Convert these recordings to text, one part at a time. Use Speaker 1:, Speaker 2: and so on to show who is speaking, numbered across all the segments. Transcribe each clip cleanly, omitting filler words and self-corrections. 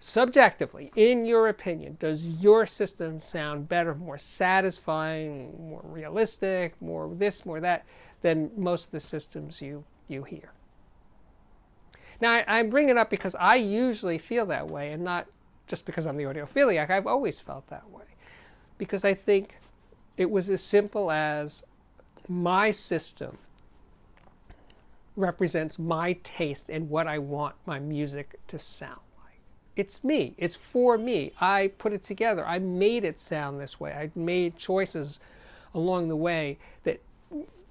Speaker 1: subjectively, in your opinion, does your system sound better, more satisfying, more realistic, more this, more that, than most of the systems you hear? Now, I bring it up because I usually feel that way, and not just because I'm the audiophiliac. I've always felt that way. Because I think it was as simple as my system represents my taste and what I want my music to sound like. It's me. It's for me. I put it together. I made it sound this way. I made choices along the way that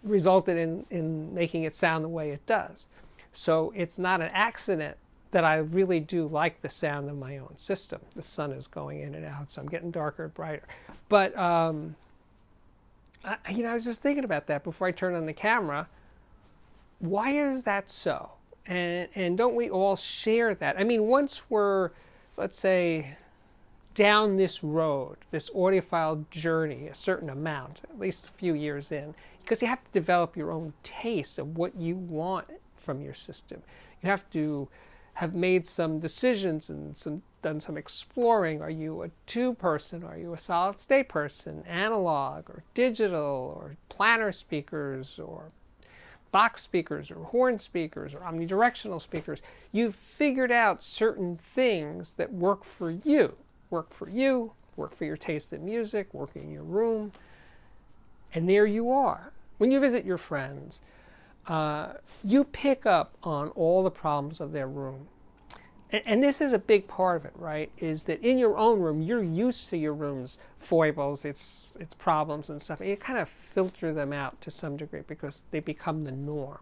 Speaker 1: resulted in making it sound the way it does. So it's not an accident that I really do like the sound of my own system. The sun is going in and out, so I'm getting darker and brighter. But I was just thinking about that before I turned on the camera. Why is that so? And don't we all share that? I mean, once we're, let's say, down this road, this audiophile journey, a certain amount, at least a few years in, because you have to develop your own taste of what you want from your system. You have to have made some decisions and done some exploring. Are you a tube person? Are you a solid state person? Analog or digital or planar speakers or box speakers or horn speakers or omnidirectional speakers? You've figured out certain things that work for you, work for your taste in music, work in your room, and there you are. When you visit your friends, you pick up on all the problems of their room. And this is a big part of it, right? Is that in your own room, you're used to your room's foibles, its problems and stuff. And you kind of filter them out to some degree because they become the norm.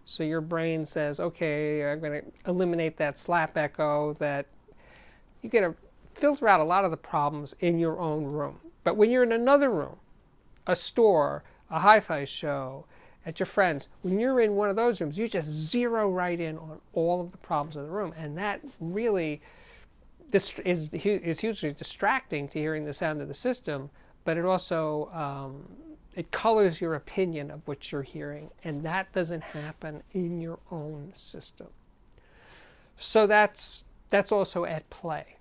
Speaker 1: So your brain says, okay, I'm going to eliminate that slap echo, that you get to filter out a lot of the problems in your own room. But when you're in another room, a store, a hi-fi show, at your friends, when you're in one of those rooms, you just zero right in on all of the problems of the room. And that really is hugely distracting to hearing the sound of the system, but it also it colors your opinion of what you're hearing. And that doesn't happen in your own system. So that's also at play.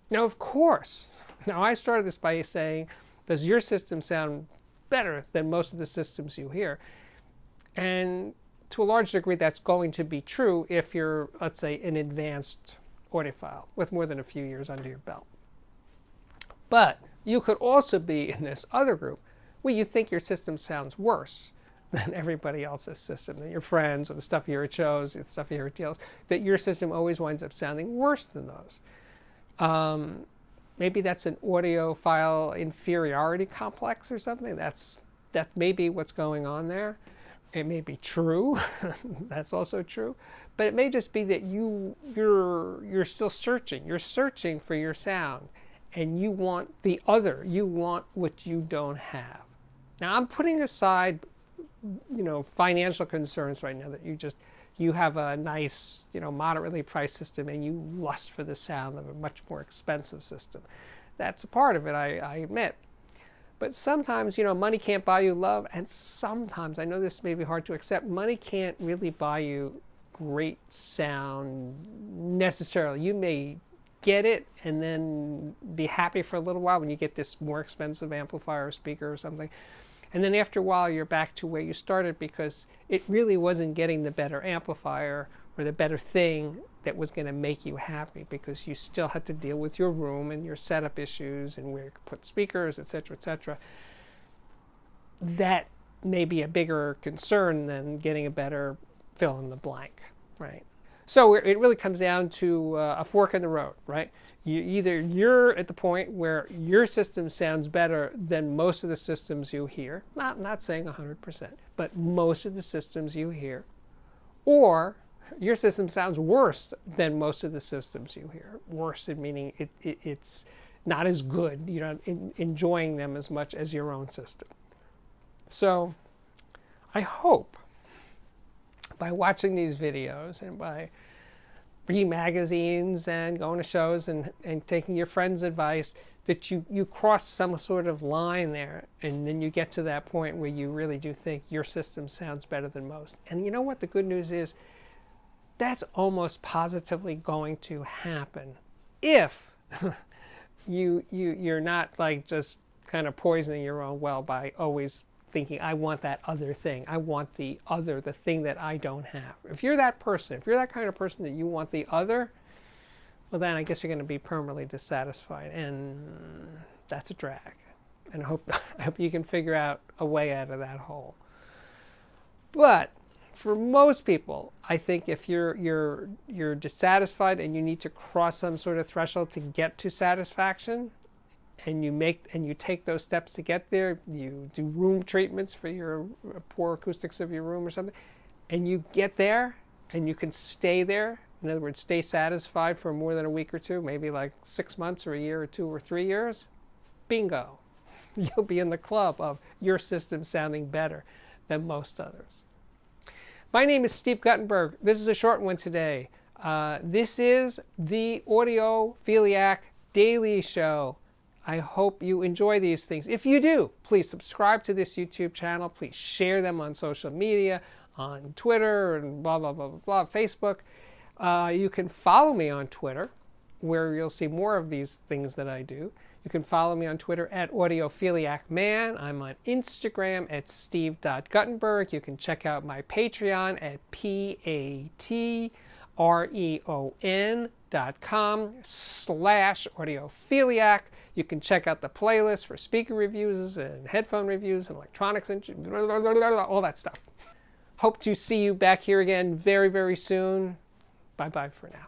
Speaker 1: Now, of course, I started this by saying, does your system sound better than most of the systems you hear? And to a large degree, that's going to be true if you're, let's say, an advanced audiophile with more than a few years under your belt. But you could also be in this other group where you think your system sounds worse than everybody else's system, than your friends or the stuff you hear at shows, the stuff you hear at deals, that your system always winds up sounding worse than those. Maybe that's an audiophile inferiority complex or something. That may be what's going on there. It may be true. That's also true. But it may just be that you're still searching. You're searching for your sound, and you want the other. You want what you don't have. Now, I'm putting aside, financial concerns right now, that you have a nice, moderately priced system and you lust for the sound of a much more expensive system. That's a part of it, I admit. But sometimes, money can't buy you love, and sometimes, I know this may be hard to accept, money can't really buy you great sound necessarily. You may get it and then be happy for a little while when you get this more expensive amplifier or speaker or something. And then after a while, you're back to where you started because it really wasn't getting the better amplifier or the better thing that was going to make you happy, because you still had to deal with your room and your setup issues and where you could put speakers, etc., etc. That may be a bigger concern than getting a better fill in the blank, right? So it really comes down to a fork in the road, right? Either you're at the point where your system sounds better than most of the systems you hear, not saying 100%, but most of the systems you hear, or your system sounds worse than most of the systems you hear. Worse, meaning it's not as good. You're not enjoying them as much as your own system. So I hope by watching these videos and by reading magazines and going to shows and taking your friends' advice, that you cross some sort of line there, and then you get to that point where you really do think your system sounds better than most. And you know what the good news is? That's almost positively going to happen if you're not like just kind of poisoning your own well by always thinking, I want that other thing. I want the thing that I don't have. If you're that person, if you're that kind of person that you want the other, well then I guess you're going to be permanently dissatisfied, and that's a drag. And I hope you can figure out a way out of that hole. But for most people, I think if you're dissatisfied and you need to cross some sort of threshold to get to satisfaction, and you take those steps to get there, you do room treatments for your poor acoustics of your room or something, and you get there and you can stay there. In other words, stay satisfied for more than a week or two, maybe like 6 months or a year or 2 or 3 years. Bingo. You'll be in the club of your system sounding better than most others. My name is Steve Guttenberg. This is a short one today. This is the Audiophiliac Daily Show. I hope you enjoy these things. If you do, please subscribe to this YouTube channel. Please share them on social media, on Twitter and blah, blah, blah, blah, blah, Facebook. You can follow me on Twitter, where you'll see more of these things that I do. You can follow me on Twitter at audiophiliacman. I'm on Instagram at steve.guttenberg. You can check out my Patreon at patreon.com/audiophiliac. You can check out the playlist for speaker reviews and headphone reviews and electronics and all that stuff. Hope to see you back here again very, very soon. Bye-bye for now.